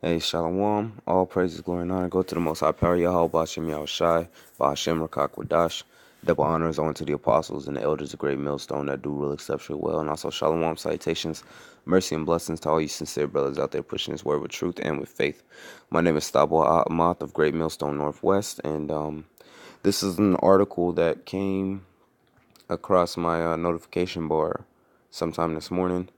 Hey, Shalom. All praises, glory, and honor go to the Most High Power, Yahweh, Bashem, Yahweh Shai, Bashem, Rakak, Wadash. Double honors on to the apostles and the elders of Great Millstone that do real exceptionally well. And also, Shalom, salutations, mercy, and blessings to all you sincere brothers out there pushing this word with truth and with faith. My name is Stabo Ahmad of Great Millstone Northwest, and this is an article that came across my notification bar sometime this morning.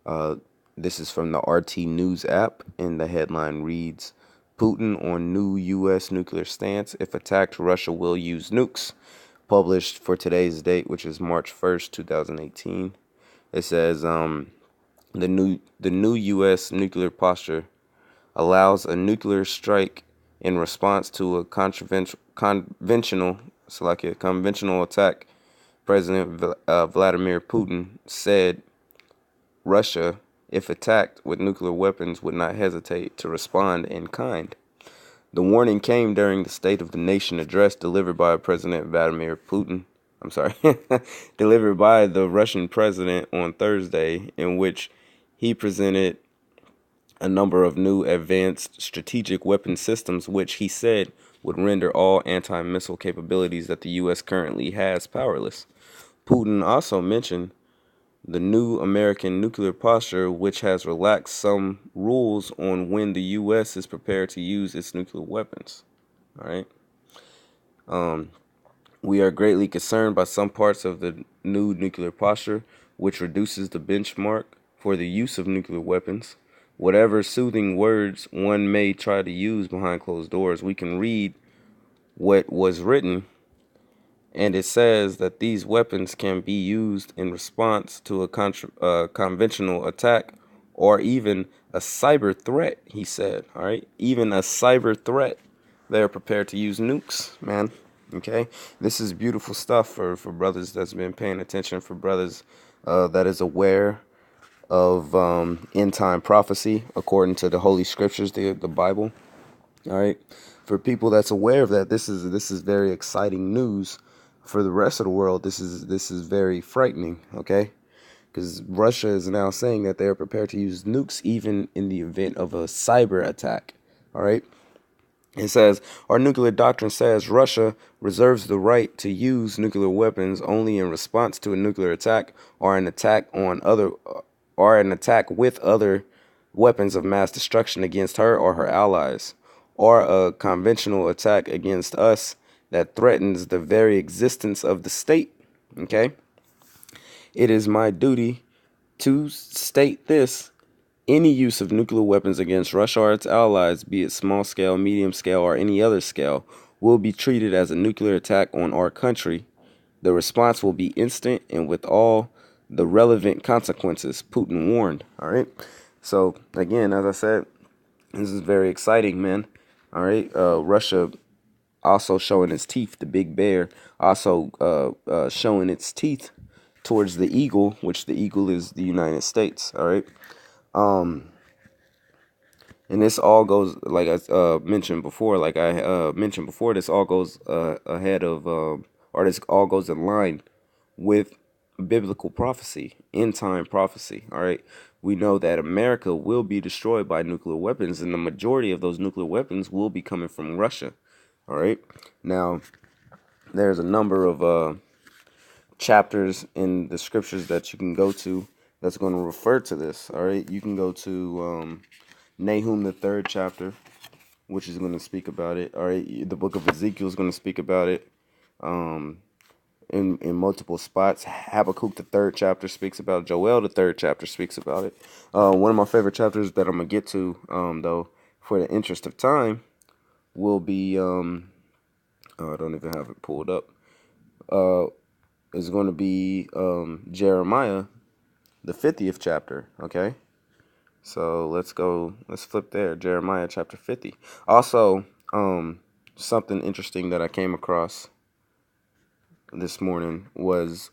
Uh, this is from the RT News app, and the headline reads, Putin on new U.S. nuclear stance. If attacked, Russia will use nukes. Published for today's date, which is March 1st, 2018. It says the new U.S. nuclear posture allows a nuclear strike in response to a conventional attack. President Vladimir Putin said Russia, if attacked with nuclear weapons, would not hesitate to respond in kind. The warning came during the State of the Nation address delivered by President Vladimir Putin. I'm sorry, delivered by the Russian president on Thursday, in which he presented a number of new advanced strategic weapon systems, which he said would render all anti-missile capabilities that the U.S. currently has powerless. Putin also mentioned the new American nuclear posture, which has relaxed some rules on when the U.S. is prepared to use its nuclear weapons. All right. We are greatly concerned by some parts of the new nuclear posture, which reduces the benchmark for the use of nuclear weapons. Whatever soothing words one may try to use behind closed doors, we can read what was written, and it says that these weapons can be used in response to a conventional attack or even a cyber threat, he said. All right, even a cyber threat, they're prepared to use nukes, man. Okay, this is beautiful stuff for brothers that's been paying attention, for brothers that is aware of end time prophecy according to the Holy Scriptures, the Bible. All right, for people that's aware of that, this is very exciting news. For the rest of the world, this is very frightening. Okay, because Russia is now saying that they are prepared to use nukes even in the event of a cyber attack. All right. It says, our nuclear doctrine says Russia reserves the right to use nuclear weapons only in response to a nuclear attack or an attack with other weapons of mass destruction against her or her allies, or a conventional attack against us that threatens the very existence of the state. Okay? It is my duty to state this. Any use of nuclear weapons against Russia or its allies, be it small scale, medium scale, or any other scale, will be treated as a nuclear attack on our country. The response will be instant and with all the relevant consequences, Putin warned. All right. So, again, as I said, this is very exciting, man. All right. Russia also showing its teeth, the big bear, also showing its teeth towards the eagle, which the eagle is the United States. All right. And this all goes, like I mentioned before, this all goes ahead of, or this all goes in line with biblical prophecy, end time prophecy. All right. We know that America will be destroyed by nuclear weapons, and the majority of those nuclear weapons will be coming from Russia. All right. Now, there's a number of chapters in the scriptures that you can go to that's going to refer to this. All right. You can go to Nahum, the 3rd chapter, which is going to speak about it. All right, the book of Ezekiel is going to speak about it in multiple spots. Habakkuk, the 3rd chapter, speaks about it. Joel, the 3rd chapter, speaks about it. One of my favorite chapters that I'm going to get to, though, for the interest of time, will be, I don't even have it pulled up, is going to be Jeremiah, the 50th chapter, okay? So let's flip there. Jeremiah chapter 50. Also, something interesting that I came across this morning was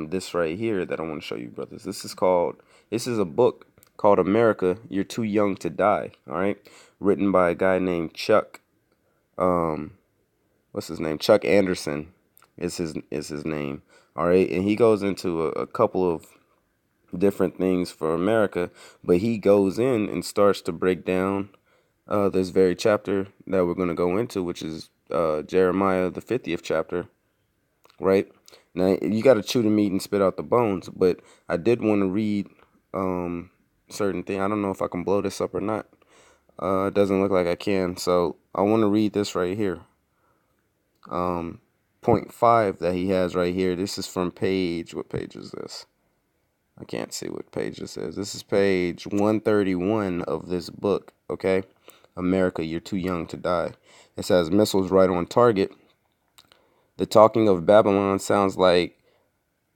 this right here that I want to show you, brothers. This is a book called America, You're Too Young to Die. All right. Written by a guy named Chuck. What's his name? Chuck Anderson is his name. All right. And he goes into a couple of different things for America, but he goes in and starts to break down this very chapter that we're going to go into, which is Jeremiah, the 50th chapter, right? Now, you got to chew the meat and spit out the bones, but I did want to read certain thing. I don't know if I can blow this up or not. It doesn't look like I can, so I want to read this right here. Point 5 that he has right here. This is from page, what page is this? I can't see what page this is. This is page 131 of this book, okay? America, You're Too Young to Die. It says, missiles right on target. The talking of Babylon sounds like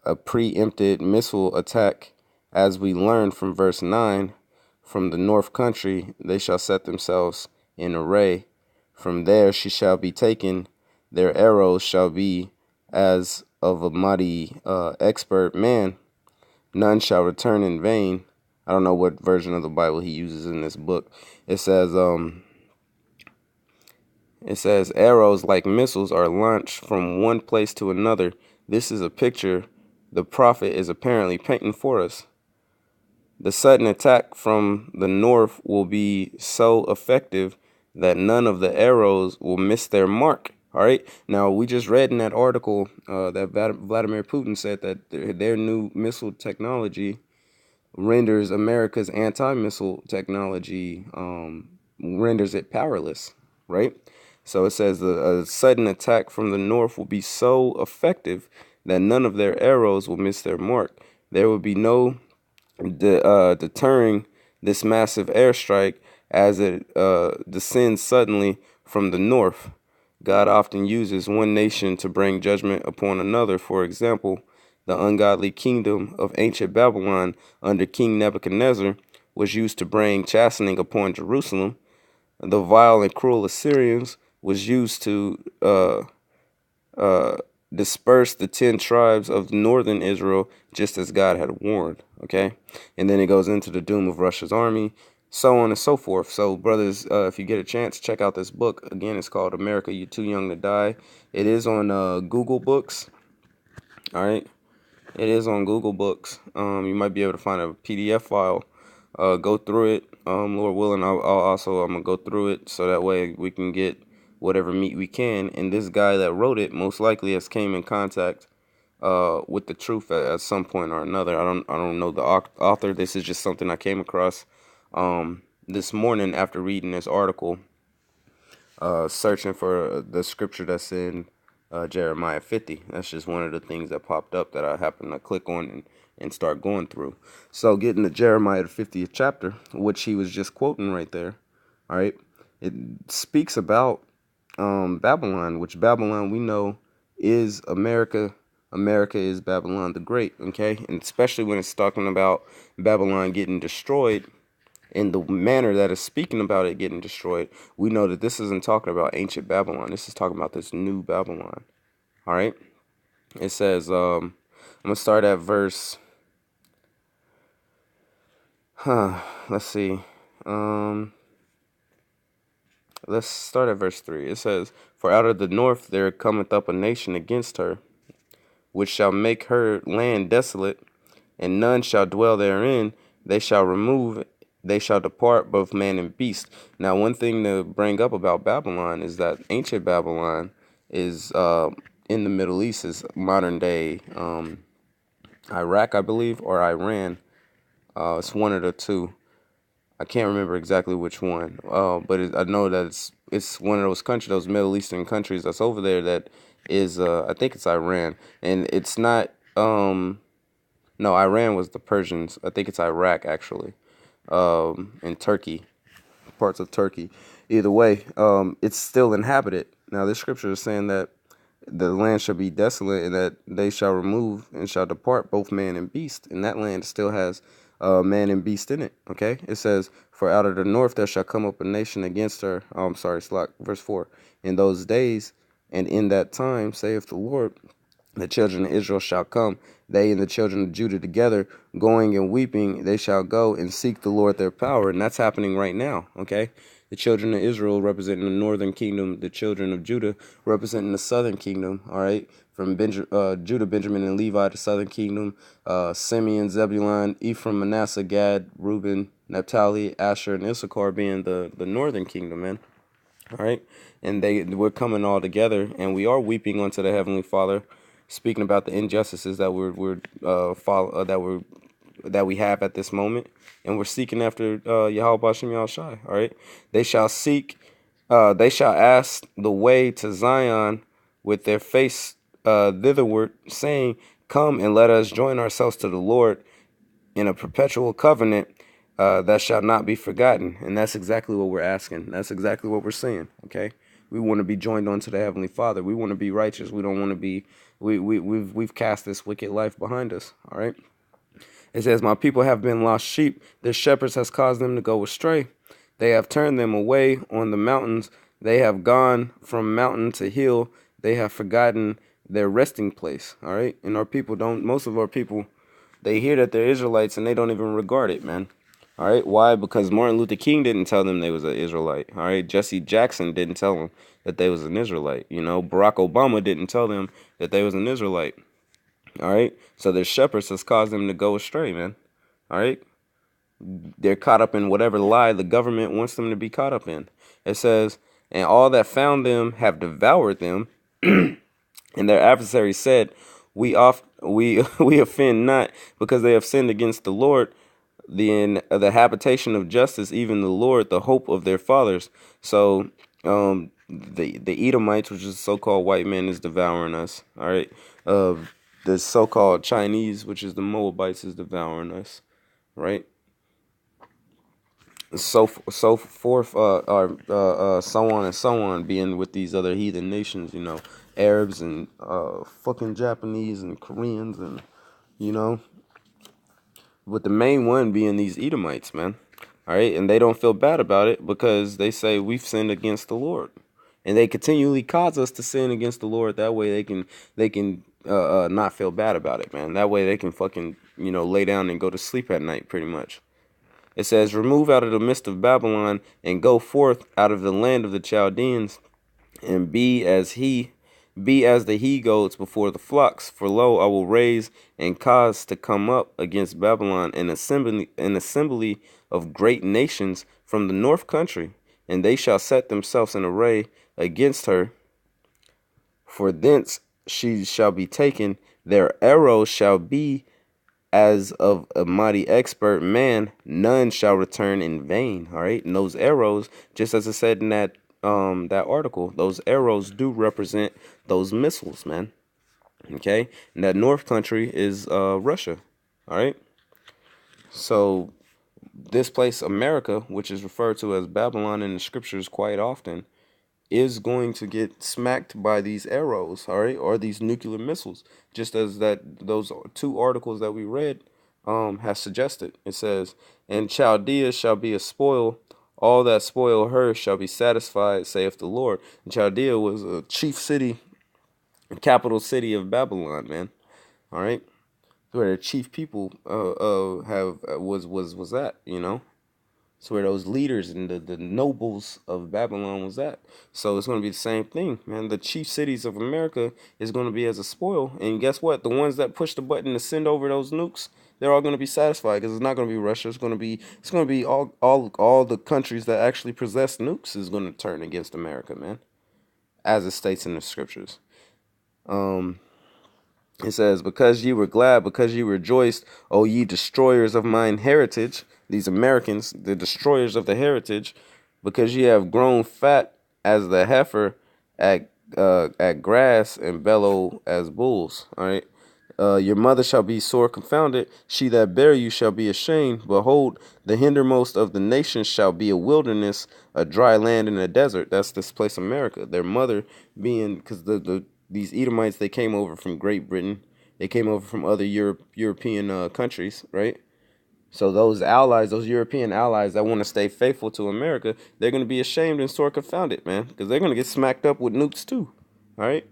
a preempted missile attack, as we learn from verse 9. From the north country they shall set themselves in array. From there she shall be taken. Their arrows shall be as of a mighty expert man. None shall return in vain. I don't know what version of the Bible he uses in this book. It says arrows like missiles are launched from one place to another. This is a picture the prophet is apparently painting for us. The sudden attack from the north will be so effective that none of the arrows will miss their mark. All right. Now, we just read in that article that Vladimir Putin said that their new missile technology renders America's anti-missile technology, renders it powerless, right? So it says a sudden attack from the north will be so effective that none of their arrows will miss their mark. There will be no deterring this massive airstrike as it descends suddenly from the north. God often uses one nation to bring judgment upon another. For example, the ungodly kingdom of ancient Babylon under King Nebuchadnezzar was used to bring chastening upon Jerusalem. The vile and cruel Assyrians was used to disperse the 10 tribes of northern Israel, just as God had warned. Okay, and then it goes into the doom of Russia's army, so on and so forth. So, brothers, if you get a chance, check out this book. Again, it's called America, You're Too Young to Die. It is on Google Books. All right, it is on Google Books. You might be able to find a PDF file. Go through it. Lord willing, I'm gonna go through it so that way we can get whatever meat we can. And this guy that wrote it most likely has came in contact with the truth at some point or another. I don't know the author. This is just something I came across this morning after reading this article, searching for the scripture that's in Jeremiah 50. That's just one of the things that popped up that I happened to click on and start going through. So getting to Jeremiah the 50th chapter, which he was just quoting right there, all right, it speaks about Babylon, which Babylon we know is America. America is Babylon the Great, okay? And especially when it's talking about Babylon getting destroyed in the manner that is speaking about it getting destroyed, we know that this isn't talking about ancient Babylon. This is talking about this new Babylon, all right? It says, I'm going to start at verse, let's see. Let's start at verse 3. It says, for out of the north there cometh up a nation against her, which shall make her land desolate, and none shall dwell therein. They shall remove, they shall depart, both man and beast. Now, one thing to bring up about Babylon is that ancient Babylon is in the Middle East, is modern day Iraq, I believe, or Iran. It's one of the two. I can't remember exactly which one, but I know that it's one of those countries, those Middle Eastern countries that's over there that is, I think it's Iran, and it's not, no, Iran was the Persians. I think it's Iraq, actually, and Turkey, parts of Turkey. Either way, it's still inhabited. Now, this scripture is saying that the land shall be desolate, and that they shall remove and shall depart both man and beast. And that land still has man and beast in it. Okay, it says, for out of the north there shall come up a nation against her. Oh, I'm sorry, Slack, verse 4. In those days and in that time, saith the Lord, the children of Israel shall come, they and the children of Judah together, going and weeping, they shall go and seek the Lord their power. And that's happening right now, okay? The children of Israel representing the northern kingdom, the children of Judah representing the southern kingdom, all right? From Judah, Benjamin, and Levi, the southern kingdom, Simeon, Zebulun, Ephraim, Manasseh, Gad, Reuben, Naphtali, Asher, and Issachar being the northern kingdom, man. All right, and we're coming all together, and we are weeping unto the heavenly Father, speaking about the injustices that that we have at this moment, and we're seeking after Yahweh Bashem Yahushai. All right, they shall seek, they shall ask the way to Zion with their face thitherward, saying, "Come and let us join ourselves to the Lord in a perpetual covenant that shall not be forgotten." And that's exactly what we're asking. That's exactly what we're saying. Okay, we want to be joined unto the heavenly Father. We want to be righteous. We don't want to be. We've cast this wicked life behind us. All right. It says, "My people have been lost sheep. Their shepherds has caused them to go astray. They have turned them away on the mountains. They have gone from mountain to hill. They have forgotten their resting place." All right. And our people don't. Most of our people, they hear that they're Israelites and they don't even regard it, man. All right. Why? Because Martin Luther King didn't tell them they was an Israelite. All right. Jesse Jackson didn't tell them that they was an Israelite. You know, Barack Obama didn't tell them that they was an Israelite. All right. So their shepherds has caused them to go astray, man. All right. They're caught up in whatever lie the government wants them to be caught up in. It says, "And all that found them have devoured them, and their adversaries said, we offend not, because they have sinned against the Lord, the habitation of justice, even the Lord, the hope of their fathers." So the Edomites, which is the so-called white man, is devouring us. All right. The so-called Chinese, which is the Moabites, is devouring us. Right. So forth, so on and so on, being with these other heathen nations, you know, Arabs and fucking Japanese and Koreans, and you know, but the main one being these Edomites, man. All right, and they don't feel bad about it because they say we've sinned against the Lord, and they continually cause us to sin against the Lord. That way they can not feel bad about it, man. That way they can fucking, you know, lay down and go to sleep at night, pretty much. It says, "Remove out of the midst of Babylon, and go forth out of the land of the Chaldeans, and be as the he goats before the flocks. For lo, I will raise and cause to come up against Babylon an assembly of great nations from the north country, and they shall set themselves in array against her. For thence she shall be taken. Their arrows shall be as of a mighty expert man, none shall return in vain." All right, and those arrows, just as I said in that article, those arrows do represent those missiles, man. Okay, and that north country is Russia. All right, so this place, America, which is referred to as Babylon in the scriptures quite often, is going to get smacked by these arrows, all right, or these nuclear missiles, just as those two articles that we read has suggested. It says, "And Chaldea shall be a spoil; all that spoil her shall be satisfied, saith the Lord." And Chaldea was a chief city, capital city of Babylon, man. All right, where the chief people have was at, you know. It's where those leaders and the nobles of Babylon was at. So it's going to be the same thing, man. The chief cities of America is going to be as a spoil. And guess what? The ones that push the button to send over those nukes, they're all going to be satisfied, because it's not going to be Russia. It's going to be all the countries that actually possess nukes is going to turn against America, man, as it states in the scriptures. It says, "Because ye were glad, because ye rejoiced, O ye destroyers of mine heritage," these Americans, the destroyers of the heritage, "because ye have grown fat as the heifer at grass, and bellow as bulls." All right. "Your mother shall be sore confounded. She that bare you shall be ashamed. Behold, the hindermost of the nations shall be a wilderness, a dry land, and a desert." That's this place, America. Their mother being, because these Edomites, they came over from Great Britain. They came over from other European countries, right? So those allies, those European allies that want to stay faithful to America, they're going to be ashamed and sore confounded, man, because they're going to get smacked up with nukes too. All right.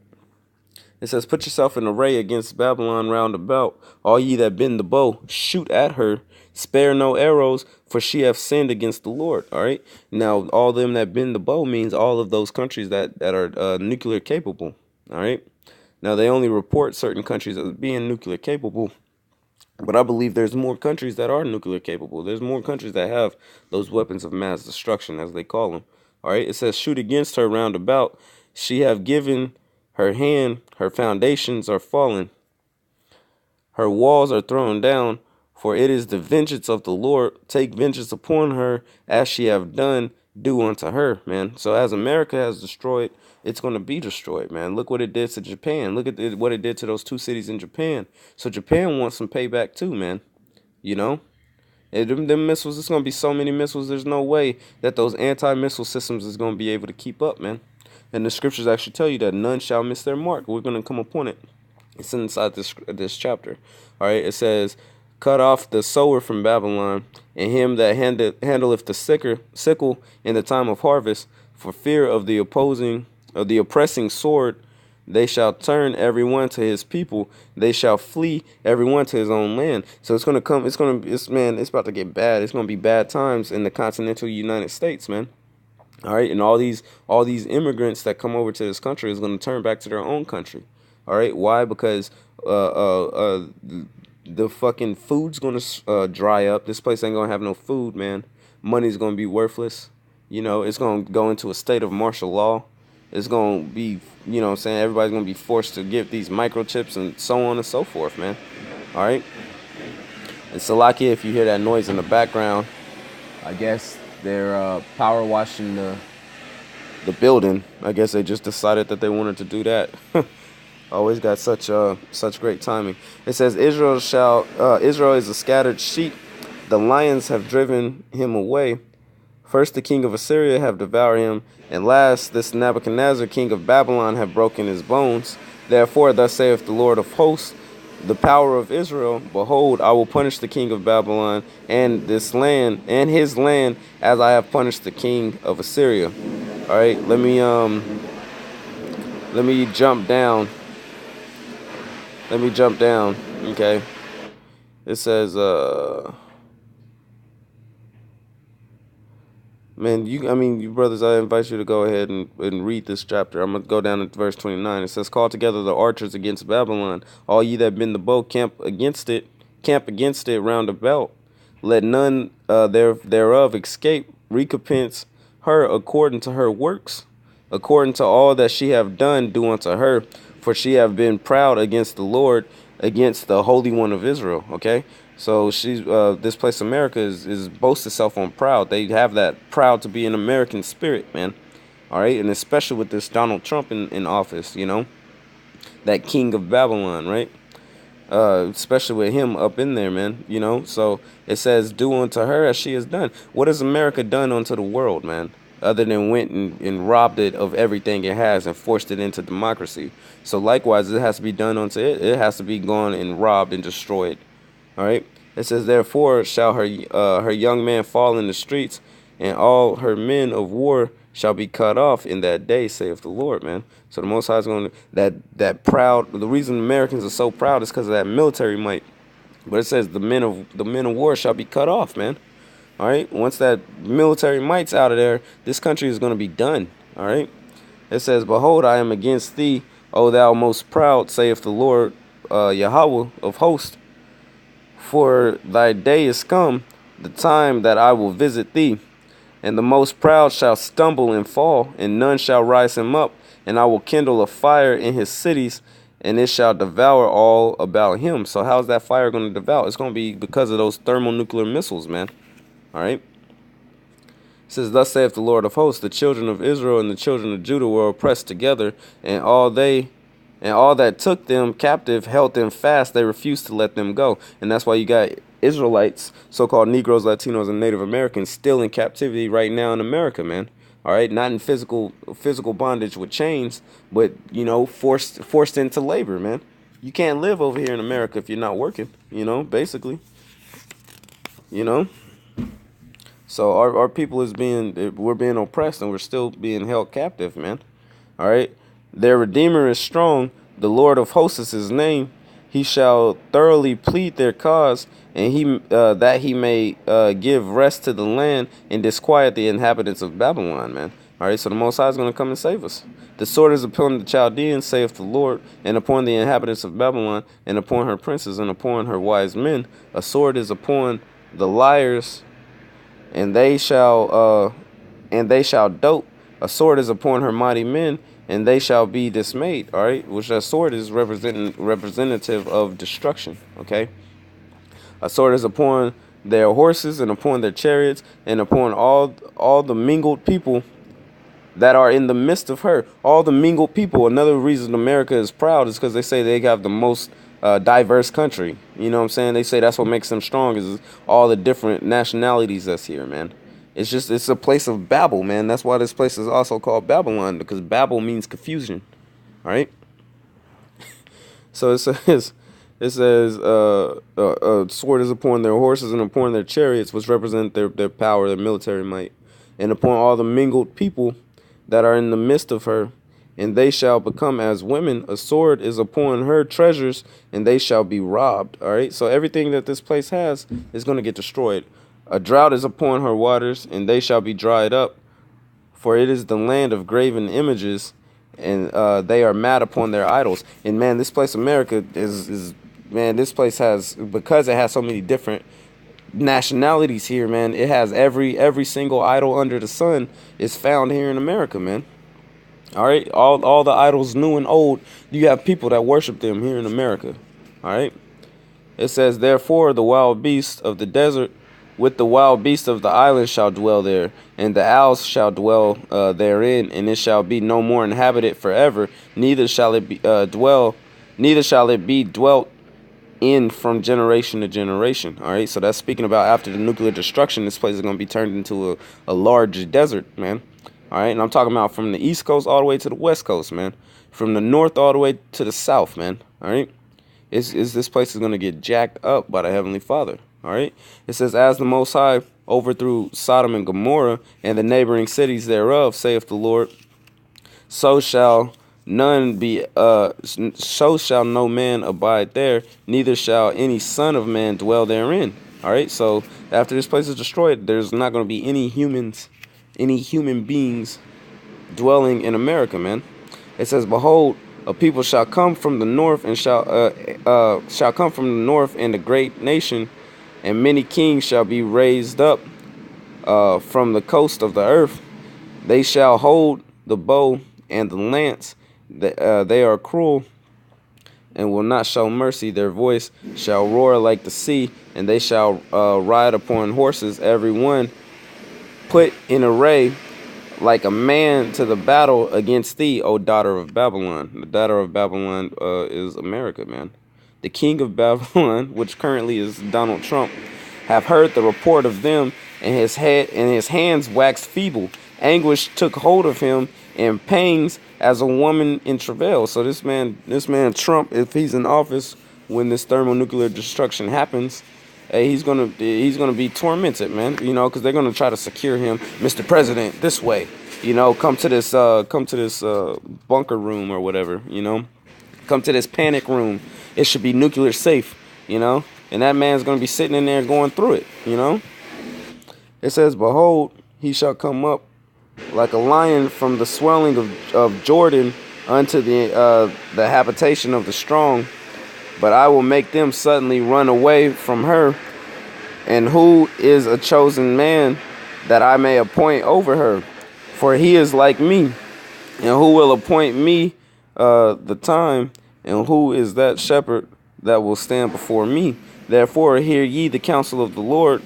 It says, "Put yourself in array against Babylon round about. All ye that bend the bow, shoot at her. Spare no arrows, for she hath sinned against the Lord." All right. Now, all them that bend the bow means all of those countries that are nuclear capable. All right. Now, they only report certain countries as being nuclear capable, But I believe there's more countries that are nuclear capable. There's more countries that have those weapons of mass destruction, as they call them. All right. It says, shoot against her round about. She have given her hand, her foundations are fallen, her walls are thrown down, for it is the vengeance of the Lord. Take vengeance upon her, as she have done, do unto her, man. So as America has destroyed, it's going to be destroyed, man. Look what it did to Japan. Look at what it did to those two cities in Japan. So Japan wants some payback too, man. You know? Them missiles, it's going to be so many missiles, there's no way that those anti-missile systems is going to be able to keep up, man. And the scriptures actually tell you that none shall miss their mark. We're going to come upon it. It's inside this chapter. All right, it says, cut off the sower from Babylon, and him that handleth the sickle in the time of harvest, for fear of the oppressing sword. They shall turn every one to his people. They shall flee every one to his own land. So it's gonna come. It's about to get bad. It's gonna be bad times in the continental United States, man. All right, and all these immigrants that come over to this country is going to turn back to their own country. All right, why? Because the fucking food's going to dry up. This place ain't going to have no food, man. Money's going to be worthless. You know, it's going to go into a state of martial law. It's going to be, you know what I'm saying, everybody's going to be forced to get these microchips and so on and so forth, man. All right. And Salakia, if you hear that noise in the background, I guess they're power washing the building. I guess they just decided that they wanted to do that. Always got such great timing. It says Israel is a scattered sheep. The lions have driven him away. First the king of Assyria have devoured him, and last this Nebuchadnezzar king of Babylon have broken his bones. Therefore thus saith the Lord of hosts, the power of Israel, behold, I will punish the king of Babylon and this land and his land as I have punished the king of Assyria. All right, let me jump down. Okay. It says man, you brothers, I invite you to go ahead and read this chapter. I'm going to go down to verse 29. It says, call together the archers against Babylon. All ye that bend the bow, camp against it round about. Let none thereof escape. Recompense her according to her works. According to all that she have done, do unto her. For she have been proud against the Lord, against the Holy One of Israel. Okay? So she's this place America is boasts itself on proud. They have that proud to be an American spirit, man. All right, and especially with this Donald Trump in office, you know, that king of Babylon, right? Especially with him up in there, man. You know, so it says, "Do unto her as she has done." What has America done unto the world, man? Other than went and robbed it of everything it has and forced it into democracy. So likewise, it has to be done unto it. It has to be gone and robbed and destroyed. All right. It says, therefore shall her young man fall in the streets, and all her men of war shall be cut off in that day, saith the Lord, man. So the Most High is going to that proud. The reason Americans are so proud is because of that military might. But it says the men of war shall be cut off, man. All right. Once that military might's out of there, this country is going to be done. All right. It says, behold, I am against thee, O thou most proud, saith the Lord Yahweh of hosts. For thy day is come, the time that I will visit thee, and the most proud shall stumble and fall, and none shall rise him up, and I will kindle a fire in his cities, and it shall devour all about him. So how's that fire going to devour? It's going to be because of those thermonuclear missiles, man. All right. It says, thus saith the Lord of hosts, the children of Israel and the children of Judah were oppressed together, and all that took them captive held them fast. They refused to let them go. And that's why you got Israelites, so-called Negroes, Latinos, and Native Americans still in captivity right now in America, man. All right, not in physical bondage with chains, but, you know, forced into labor, man. You can't live over here in America if you're not working, you know, basically. You know? So our people we're being oppressed, and we're still being held captive, man. All right. Their Redeemer is strong. The Lord of hosts is his name. He shall thoroughly plead their cause, and he may give rest to the land and disquiet the inhabitants of Babylon, man. All right, so the Most High is going to come and save us. The sword is upon the Chaldeans, saith the Lord, and upon the inhabitants of Babylon, and upon her princes, and upon her wise men. A sword is upon the liars, and they shall dote. A sword is upon her mighty men, and they shall be dismayed. All right, which that sword is representative of destruction. Okay, a sword is upon their horses, and upon their chariots, and upon all the mingled people that are in the midst of her. All the mingled people. Another reason America is proud is because they say they have the most diverse country. You know what I'm saying? They say that's what makes them strong is all the different nationalities that's here, man. It's a place of Babel, man. That's why this place is also called Babylon, because Babel means confusion. All right. So it says, sword is upon their horses and upon their chariots, which represent their power, their military might, and upon all the mingled people that are in the midst of her, and they shall become as women. A sword is upon her treasures, and they shall be robbed. All right, so everything that this place has is going to get destroyed. A drought is upon her waters, and they shall be dried up, for it is the land of graven images, and they are mad upon their idols. And man, this place, America, is man, this place has, because it has so many different nationalities here, man. It has every single idol under the sun is found here in America, man. All right, all the idols, new and old, you have people that worship them here in America. All right, it says, therefore the wild beasts of the desert with the wild beasts of the island shall dwell there, and the owls shall dwell therein, and it shall be no more inhabited forever, neither shall it be dwelt in from generation to generation. All right, so that's speaking about after the nuclear destruction, this place is going to be turned into a large desert, man. All right, and I'm talking about from the east coast all the way to the west coast, man, from the north all the way to the south, man. All right, this place is going to get jacked up by the Heavenly Father. All right, it says, as the Most High overthrew Sodom and Gomorrah and the neighboring cities thereof, saith the Lord, so shall none be so shall no man abide there, neither shall any son of man dwell therein. All right, so after this place is destroyed, there's not going to be any human beings dwelling in America, man. It says, behold, a people shall come from the north, and shall come from the north, and a great nation, and many kings shall be raised up from the coast of the earth. They shall hold the bow and the lance. They are cruel and will not show mercy. Their voice shall roar like the sea, and they shall ride upon horses, every one put in array like a man to the battle against thee, O daughter of Babylon. The daughter of Babylon is America, man. The king of Babylon, which currently is Donald Trump, have heard the report of them, and his hands waxed feeble. Anguish took hold of him, and pangs as a woman in travail. So this man Trump, if he's in office when this thermonuclear destruction happens, hey, he's gonna be tormented, man. You know, because they're gonna try to secure him, Mr. President, this way. You know, come to this bunker room or whatever. You know, come to this panic room. It should be nuclear safe. You know, and that man's gonna be sitting in there going through it. You know, it says, behold, he shall come up like a lion from the swelling of Jordan unto the habitation of the strong. But I will make them suddenly run away from her. And who is a chosen man that I may appoint over her? For he is like me. And who will appoint me the time? And who is that shepherd that will stand before me? Therefore hear ye the counsel of the Lord,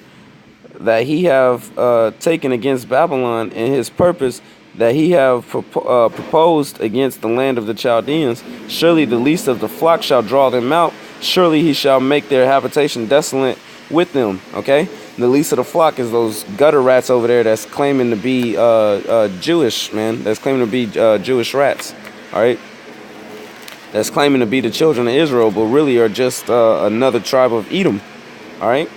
that he have taken against Babylon, and his purpose that he have proposed against the land of the Chaldeans. Surely the least of the flock shall draw them out. Surely he shall make their habitation desolate with them. Okay? And the least of the flock is those gutter rats over there that's claiming to be Jewish, man. That's claiming to be Jewish rats. All right? That's claiming to be the children of Israel, but really are just another tribe of Edom. All right?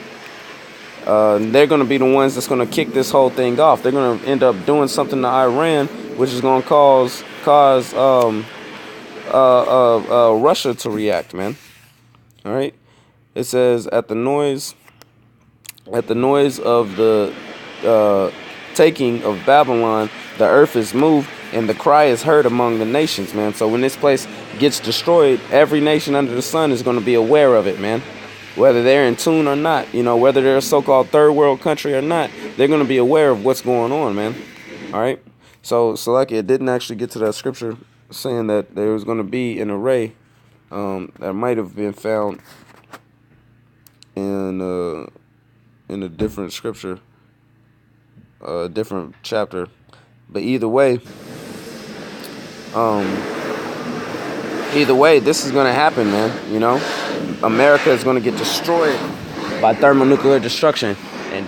They're going to be the ones that's going to kick this whole thing off. They're going to end up doing something to Iran, which is going to cause Russia to react, man. All right. It says, at the noise of the taking of Babylon, the earth is moved and the cry is heard among the nations, man. So when this place gets destroyed, every nation under the sun is going to be aware of it, man. Whether they're in tune or not, you know, whether they're a so-called third world country or not, they're going to be aware of what's going on, man. All right. So like it didn't actually get to that scripture saying that there was going to be an array that might have been found in a different scripture, a different chapter. But either way, this is going to happen, man. You know, America is going to get destroyed by thermonuclear destruction. And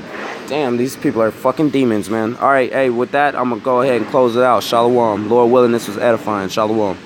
damn, these people are fucking demons, man. All right, hey, with that, I'm going to go ahead and close it out. Shalom. Lord willing, this was edifying. Shalom.